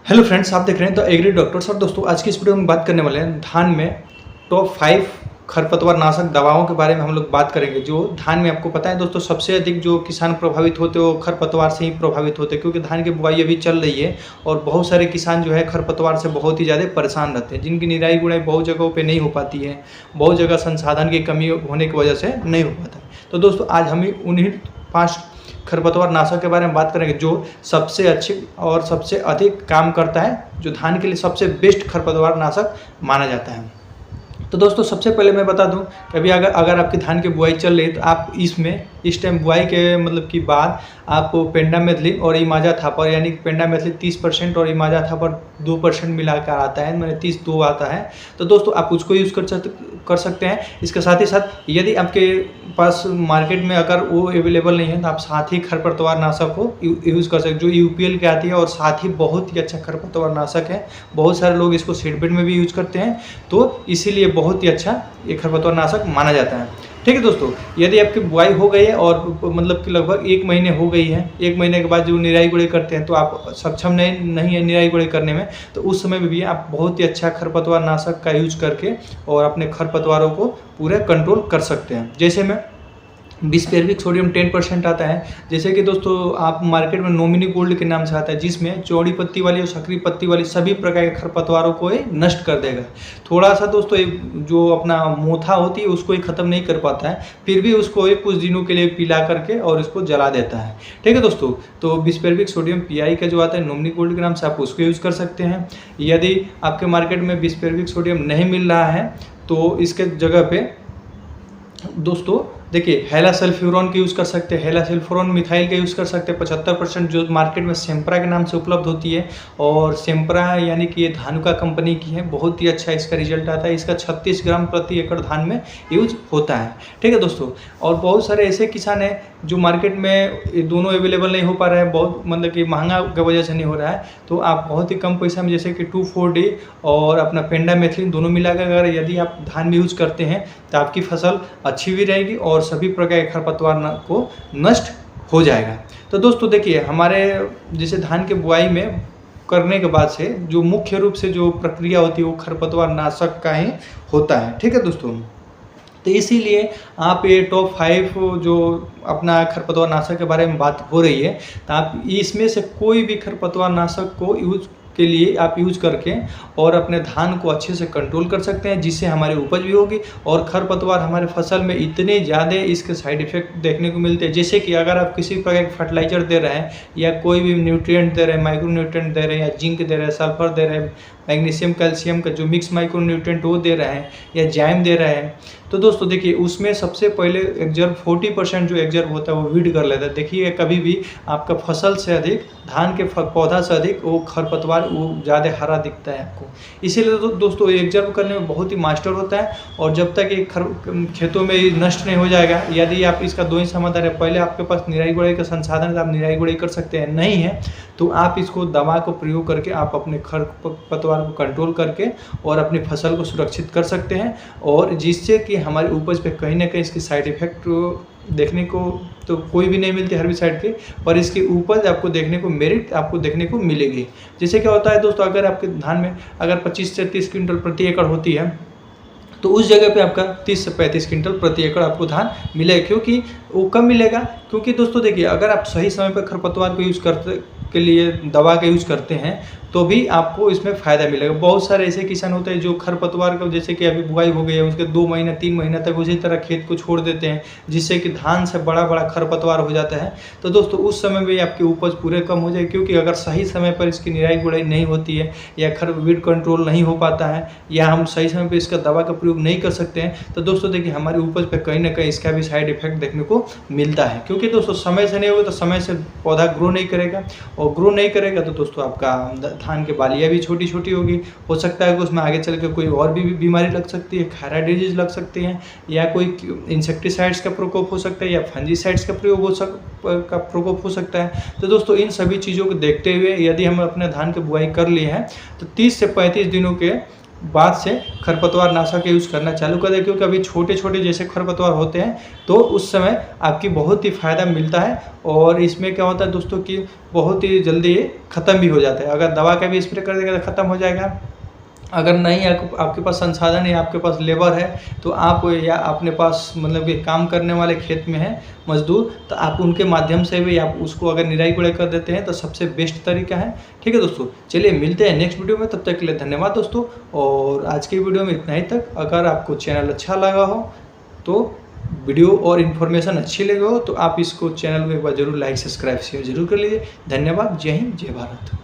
Hello friends, आप देख रहे हैं द एग्री डॉक्टर्स। और दोस्तों, आज की इस वीडियो में बात करने वाले हैं धान में टॉप 5 खरपतवार नाशक दवाओं के बारे में हम लोग बात करेंगे। जो धान में आपको पता है दोस्तों, सबसे अधिक जो किसान प्रभावित होते हैं वो खरपतवार से ही प्रभावित होते हैं, क्योंकि धान की बुआई अभी चल रही है और बहुत सारे किसान जो है खरपतवार से बहुत ही ज़्यादा परेशान रहते हैं, जिनकी निराई गुड़ाई बहुत जगहों पर नहीं हो पाती है, बहुत जगह संसाधन की कमी होने की वजह से नहीं हो पाता है। तो दोस्तों, आज हम उन्हीं 5 खरपतवार नाशक के बारे में बात करेंगे जो सबसे अच्छे और सबसे अधिक काम करता है, जो धान के लिए सबसे बेस्ट खरपतवार नाशक माना जाता है। तो दोस्तों, सबसे पहले मैं बता दूं कि अभी अगर आपकी धान की बुआई चल रही है तो आप इस टाइम बुआई के मतलब की बाद आप पेंडामेथलिन और इमाज़ाथापर, यानी पेंडामेथलिन 30% और इमाज़ाथापर 2% मिलाकर आता है, मैंने 30-2 आता है। तो दोस्तों, आप उसको यूज़ कर सकते हैं। इसके साथ ही साथ यदि आपके पास मार्केट में अगर वो अवेलेबल नहीं है तो आप साथ ही खरपतवार नाशक को यूज़ कर सकते हैं, जो यूपीएल के आती है और साथ ही बहुत ही अच्छा खरपतवार नाशक है। बहुत सारे लोग इसको सीडबेड में भी यूज़ करते हैं, तो इसीलिए बहुत ही अच्छा ये खरपतवार नाशक माना जाता है। ठीक है दोस्तों, यदि आपकी बुआई हो गई है और मतलब कि लगभग 1 महीने हो गई है, 1 महीने के बाद जो निराई गुड़ाई करते हैं तो आप सक्षम नहीं है निराई गुड़ाई करने में, तो उस समय में भी आप बहुत ही अच्छा खरपतवार नाशक का यूज करके और अपने खरपतवारों को पूरे कंट्रोल कर सकते हैं। जैसे में बिस्पेरविक सोडियम 10% आता है, जैसे कि दोस्तों आप मार्केट में नॉमिनी गोल्ड के नाम से आता है, जिसमें चौड़ी पत्ती वाली और सकरी पत्ती वाली सभी प्रकार के खरपतवारों को ये नष्ट कर देगा। थोड़ा सा दोस्तों जो अपना मोथा होती है उसको ये ख़त्म नहीं कर पाता है, फिर भी उसको ये कुछ दिनों के लिए पिला करके और इसको जला देता है। ठीक है दोस्तों, तो बिस्पेरविक सोडियम PI का जो आता है नॉमिनी गोल्ड के नाम से, आप उसको यूज़ कर सकते हैं। यदि आपके मार्केट में बिस्पेरविक सोडियम नहीं मिल रहा है तो इसके जगह पे दोस्तों देखिए हेलासल्फ्यूरॉन का यूज़ कर सकते हैं, हेलासल्फ्यूरॉन मिथाइल का यूज़ कर सकते हैं 75%, जो मार्केट में सेम्प्रा के नाम से उपलब्ध होती है। और सेम्प्रा यानी कि ये धानुका कंपनी की है, बहुत ही अच्छा इसका रिजल्ट आता है। इसका 36 ग्राम प्रति एकड़ धान में यूज होता है। ठीक है दोस्तों, और बहुत सारे ऐसे किसान हैं जो मार्केट में ये दोनों अवेलेबल नहीं हो पा रहा है, बहुत मतलब कि महंगा की वजह से नहीं हो रहा है, तो आप बहुत ही कम पैसा में जैसे कि 2,4-D और अपना पेंडामेथलिन दोनों मिलाकर अगर यदि आप धान में यूज़ करते हैं तो आपकी फसल अच्छी भी रहेगी और सभी प्रकार के खरपतवार को नष्ट हो जाएगा। तो दोस्तों देखिए, हमारे जैसे धान के बुआई में करने के बाद से जो मुख्य रूप से जो प्रक्रिया होती है वो खरपतवार नाशक का ही होता है। ठीक है दोस्तों, तो इसीलिए आप ये टॉप 5 जो अपना खरपतवार नाशक के बारे में बात हो रही है, तो आप इसमें से कोई भी खरपतवार नाशक को यूज के लिए आप यूज करके और अपने धान को अच्छे से कंट्रोल कर सकते हैं, जिससे हमारी उपज भी होगी। और खरपतवार हमारे फसल में इतने ज़्यादा इसके साइड इफेक्ट देखने को मिलते हैं, जैसे कि अगर आप किसी प्रकार के फर्टिलाइजर दे रहे हैं या कोई भी न्यूट्रिएंट दे रहे हैं, माइक्रो न्यूट्रिएंट दे रहे हैं, या जिंक दे रहे हैं, सल्फर दे रहे हैं, मैग्नीशियम कैल्शियम का जो मिक्स माइक्रो न्यूट्रिएंट वो दे रहे हैं, या जैम दे रहे हैं, तो दोस्तों देखिए उसमें सबसे पहले एग्जर्व 40% जो एग्जर्व होता है वो वीड कर लेता है। देखिए कभी भी आपका फसल से अधिक, धान के पौधा से अधिक वो खरपतवार वो ज़्यादा हरा दिखता है आपको, इसीलिए तो दोस्तों एग्जर्व करने में बहुत ही मास्टर होता है। और जब तक ये खेतों में नष्ट नहीं हो जाएगा, यदि आप इसका 2 ही समाधान है, पहले आपके पास निराई गुड़ाई का संसाधन है, आप निराई गुड़ाई कर सकते हैं, नहीं है तो आप इसको दवा को प्रयोग करके आप अपने खरपतवार को कंट्रोल करके और अपनी फसल को सुरक्षित कर सकते हैं, और जिससे कि हमारी उपज पे कहीं ना कहीं इसकी साइड इफेक्ट देखने को तो कोई भी नहीं मिलती हेर्बिसाइड की, पर इसकी उपज आपको देखने को, मेरिट आपको देखने को मिलेगी। जैसे क्या होता है दोस्तों, अगर आपके धान में अगर 25 से 30 क्विंटल प्रति एकड़ होती है तो उस जगह पे आपका 30 से 35 क्विंटल प्रति एकड़ आपको धान मिलेगा। क्योंकि वो कम मिलेगा, क्योंकि दोस्तों देखिए अगर आप सही समय पर खरपतवार को यूज़ करते के लिए दवा का यूज़ करते हैं तो भी आपको इसमें फ़ायदा मिलेगा। बहुत सारे ऐसे किसान होते हैं जो खरपतवार का, जैसे कि अभी बुआई हो गई है, उसके 2 महीने 3 महीने तक उसी तरह खेत को छोड़ देते हैं, जिससे कि धान से बड़ा बड़ा खरपतवार हो जाता है। तो दोस्तों उस समय में आपकी उपज पूरे कम हो जाएगी, क्योंकि अगर सही समय पर इसकी निराई गुड़ाई नहीं होती है, या वीड कंट्रोल नहीं हो पाता है, या हम सही समय पर इसका दवा का प्रयोग नहीं कर सकते हैं, तो दोस्तों देखिए हमारी उपज पर कहीं ना कहीं इसका भी साइड इफेक्ट देखने को मिलता है। क्योंकि दोस्तों समय से नहीं होगा तो समय से पौधा ग्रो नहीं करेगा, और ग्रो नहीं करेगा तो दोस्तों आपका धान के बालियाँ भी छोटी छोटी होगी, हो सकता है कि उसमें आगे चल के कोई और भी बीमारी लग सकती है, खैरा डिजीज लग सकती है, या कोई इंसेक्टिसाइड्स का प्रकोप हो सकता है, या फंजीसाइड्स का प्रकोप हो सकता है। तो दोस्तों इन सभी चीज़ों को देखते हुए यदि हम अपने धान की बुआई कर लिए हैं तो 30 से 35 दिनों के बाद से खरपतवार नाशक यूज़ करना चालू कर दें, क्योंकि अभी छोटे-छोटे जैसे खरपतवार होते हैं तो उस समय आपकी बहुत ही फ़ायदा मिलता है। और इसमें क्या होता है दोस्तों कि बहुत ही जल्दी ये ख़त्म भी हो जाता है। अगर दवा का भी स्प्रे कर देंगे तो ख़त्म हो जाएगा। अगर नहीं आपके पास संसाधन है, आपके पास लेबर है, तो आप या अपने पास मतलब कि काम करने वाले खेत में हैं मज़दूर, तो आप उनके माध्यम से भी आप उसको अगर निराई-गुड़ाई कर देते हैं तो सबसे बेस्ट तरीका है। ठीक है दोस्तों, चलिए मिलते हैं नेक्स्ट वीडियो में, तब तक के लिए धन्यवाद दोस्तों। और आज की वीडियो में इतना ही तक। अगर आपको चैनल अच्छा लगा हो तो वीडियो और इन्फॉर्मेशन अच्छी लगी हो तो आप इसको चैनल को एक बार ज़रूर लाइक, सब्सक्राइब, शेयर ज़रूर कर लीजिए। धन्यवाद। जय हिंद, जय भारत।